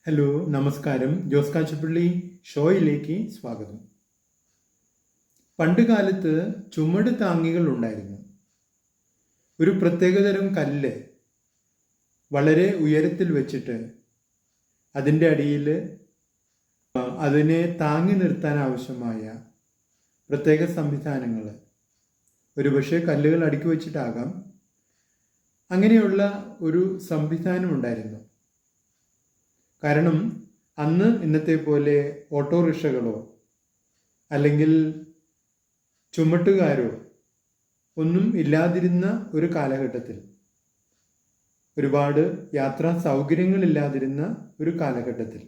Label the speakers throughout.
Speaker 1: Hello, നമസ്കാരം. ജോസ് കാച്ചപ്പള്ളി ഷോയിലേക്ക് സ്വാഗതം. പണ്ട് കാലത്ത് ചുമട് താങ്ങികൾ ഉണ്ടായിരുന്നു. ഒരു പ്രത്യേകതരം കല്ല് വളരെ ഉയരത്തിൽ വെച്ചിട്ട് അതിൻ്റെ അടിയിൽ അതിനെ താങ്ങി നിർത്താൻ ആവശ്യമായ പ്രത്യേക സംവിധാനങ്ങൾ, ഒരുപക്ഷെ കല്ലുകൾ അടുക്കി വച്ചിട്ടാകാം, അങ്ങനെയുള്ള ഒരു സംവിധാനം ഉണ്ടായിരുന്നു. കാരണം അന്ന് ഇന്നത്തെ പോലെ ഓട്ടോറിക്ഷകളോ അല്ലെങ്കിൽ ചുമട്ടുകാരോ ഒന്നും ഇല്ലാതിരുന്ന ഒരു കാലഘട്ടത്തിൽ, ഒരുപാട് യാത്രാ സൗകര്യങ്ങളില്ലാതിരുന്ന ഒരു കാലഘട്ടത്തിൽ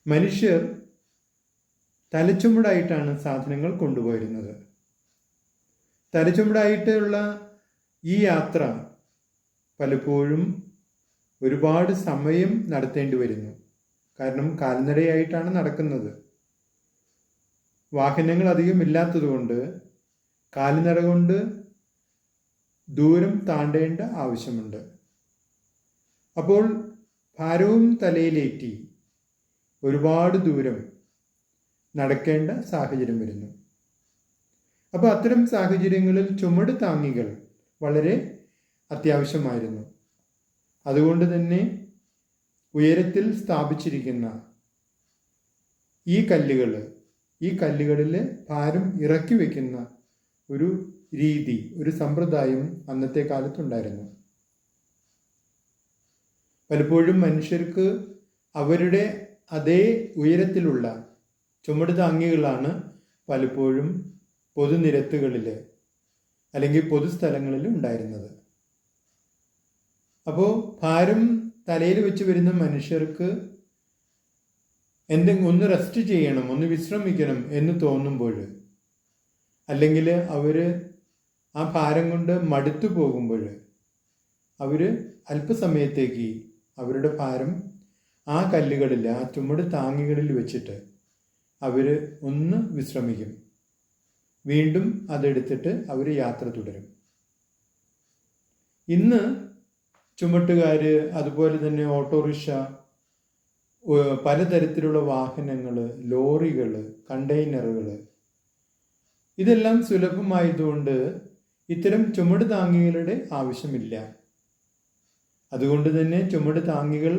Speaker 1: മനുഷ്യർ തലച്ചുമടായിട്ടാണ് സാധനങ്ങൾ കൊണ്ടുപോയിരുന്നത്. തലച്ചുമടായിട്ടുള്ള ഈ യാത്ര പലപ്പോഴും ഒരുപാട് സമയം നടത്തേണ്ടി വരുന്നു. കാരണം കാൽനടയായിട്ടാണ് നടക്കുന്നത്. വാഹനങ്ങൾ അധികം ഇല്ലാത്തതുകൊണ്ട് കാൽനട കൊണ്ട് ദൂരം താണ്ടേണ്ട ആവശ്യമുണ്ട്. അപ്പോൾ ഭാരവും തലയിലേറ്റി ഒരുപാട് ദൂരം നടക്കേണ്ട സാഹചര്യം വരുന്നു. അപ്പോൾ അത്തരം സാഹചര്യങ്ങളിൽ ചുമട് താങ്ങികൾ വളരെ അത്യാവശ്യമായിരുന്നു. അതുകൊണ്ട് തന്നെ ഉയരത്തിൽ സ്ഥാപിച്ചിരിക്കുന്ന ഈ കല്ലുകളിൽ ഭാരം ഇറക്കി വയ്ക്കുന്ന ഒരു രീതി, ഒരു സമ്പ്രദായം അന്നത്തെ കാലത്തുണ്ടായിരുന്നു. പലപ്പോഴും മനുഷ്യർക്ക് അവരുടെ അതേ ഉയരത്തിലുള്ള ചുമട് താങ്ങികളാണ് പലപ്പോഴും പൊതുനിരത്തുകളിൽ അല്ലെങ്കിൽ പൊതുസ്ഥലങ്ങളിൽ ഉണ്ടായിരുന്നത്. അപ്പോൾ ഭാരം തലയിൽ വെച്ച് വരുന്ന മനുഷ്യർക്ക് ഒന്ന് റെസ്റ്റ് ചെയ്യണം, ഒന്ന് വിശ്രമിക്കണം എന്ന് തോന്നുമ്പോൾ, അല്ലെങ്കിൽ അവർ ആ ഭാരം കൊണ്ട് മടുത്തു പോകുമ്പോൾ, അവർ അല്പസമയത്തേക്ക് അവരുടെ ഭാരം ആ കല്ലുകളിൽ, ആ ചുമട് താങ്ങികളിൽ വെച്ചിട്ട് അവർ ഒന്ന് വിശ്രമിക്കും. വീണ്ടും അതെടുത്തിട്ട് അവർ യാത്ര തുടരും. ഇന്ന് ചുമട്ടുകാർ, അതുപോലെ തന്നെ ഓട്ടോറിക്ഷ, പലതരത്തിലുള്ള വാഹനങ്ങൾ, ലോറികൾ, കണ്ടെയ്നറുകൾ, ഇതെല്ലാം സുലഭമായതുകൊണ്ട് ഇത്തരം ചുമട് താങ്ങികളുടെ ആവശ്യമില്ല. അതുകൊണ്ട് തന്നെ ചുമട് താങ്ങികൾ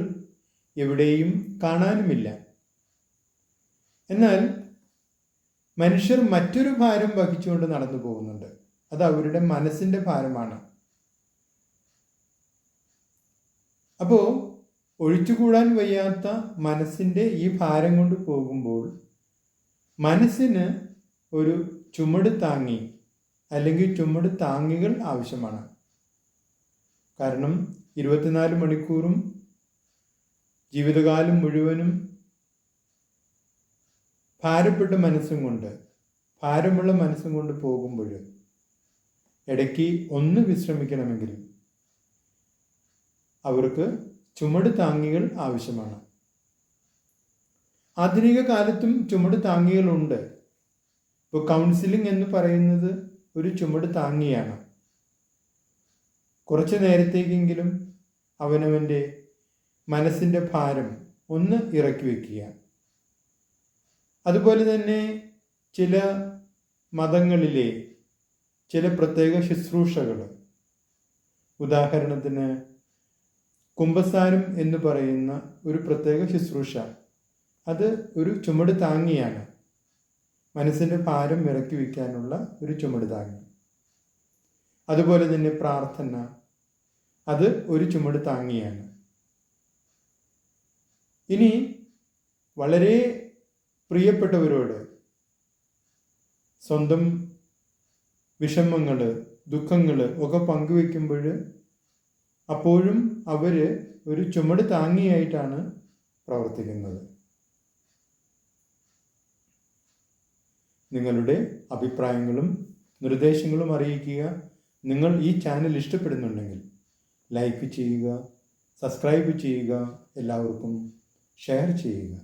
Speaker 1: എവിടെയും കാണാനുമില്ല. എന്നാൽ മനുഷ്യർ മറ്റൊരു ഭാരം വഹിച്ചുകൊണ്ട് നടന്നു പോകുന്നുണ്ട്. അത് അവരുടെ മനസ്സിൻ്റെ ഭാരമാണ്. അപ്പോൾ ഒഴിച്ചുകൂടാൻ വയ്യാത്ത മനസ്സിൻ്റെ ഈ ഭാരം കൊണ്ട് പോകുമ്പോൾ മനസ്സിന് ഒരു ചുമട് താങ്ങി അല്ലെങ്കിൽ ചുമട് താങ്ങികൾ ആവശ്യമാണ്. കാരണം 24 മണിക്കൂറും ജീവിതകാലം മുഴുവനും ഭാരപ്പെട്ട മനസ്സും കൊണ്ട്, ഭാരമുള്ള മനസ്സും കൊണ്ട് പോകുമ്പോൾ ഇടയ്ക്ക് ഒന്ന് വിശ്രമിക്കണമെങ്കിൽ അവർക്ക് ചുമട് താങ്ങികൾ ആവശ്യമാണ്. ആധുനിക കാലത്തും ചുമട് താങ്ങികളുണ്ട്. ഇപ്പോൾ കൗൺസിലിംഗ് എന്ന് പറയുന്നത് ഒരു ചുമട് താങ്ങിയാണ്. കുറച്ചു നേരത്തേക്കെങ്കിലും അവനവൻ്റെ മനസ്സിൻ്റെ ഭാരം ഒന്ന് ഇറക്കി വയ്ക്കുക. അതുപോലെ തന്നെ ചില മതങ്ങളിലെ ചില പ്രത്യേക ശുശ്രൂഷകൾ, ഉദാഹരണത്തിന് കുമ്പസാരം എന്ന് പറയുന്ന ഒരു പ്രത്യേക ശുശ്രൂഷ, അത് ഒരു ചുമട് താങ്ങിയാണ്. മനസ്സിൻ്റെ ഭാരം ഇറക്കി വയ്ക്കാനുള്ള ഒരു ചുമട് താങ്ങി. അതുപോലെ തന്നെ പ്രാർത്ഥന, അത് ഒരു ചുമട് താങ്ങിയാണ്. ഇനി വളരെ പ്രിയപ്പെട്ടവരോട് സ്വന്തം വിഷമങ്ങൾ, ദുഃഖങ്ങൾ ഒക്കെ പങ്കുവെക്കുമ്പോൾ അപ്പോഴും അവർ ഒരു ചുമട് താങ്ങിയായിട്ടാണ് പ്രവർത്തിക്കുന്നത്. നിങ്ങളുടെ അഭിപ്രായങ്ങളും നിർദ്ദേശങ്ങളും അറിയിക്കുക. നിങ്ങൾ ഈ ചാനൽ ഇഷ്ടപ്പെടുന്നുണ്ടെങ്കിൽ ലൈക്ക് ചെയ്യുക, സബ്സ്ക്രൈബ് ചെയ്യുക, എല്ലാവർക്കും ഷെയർ ചെയ്യുക.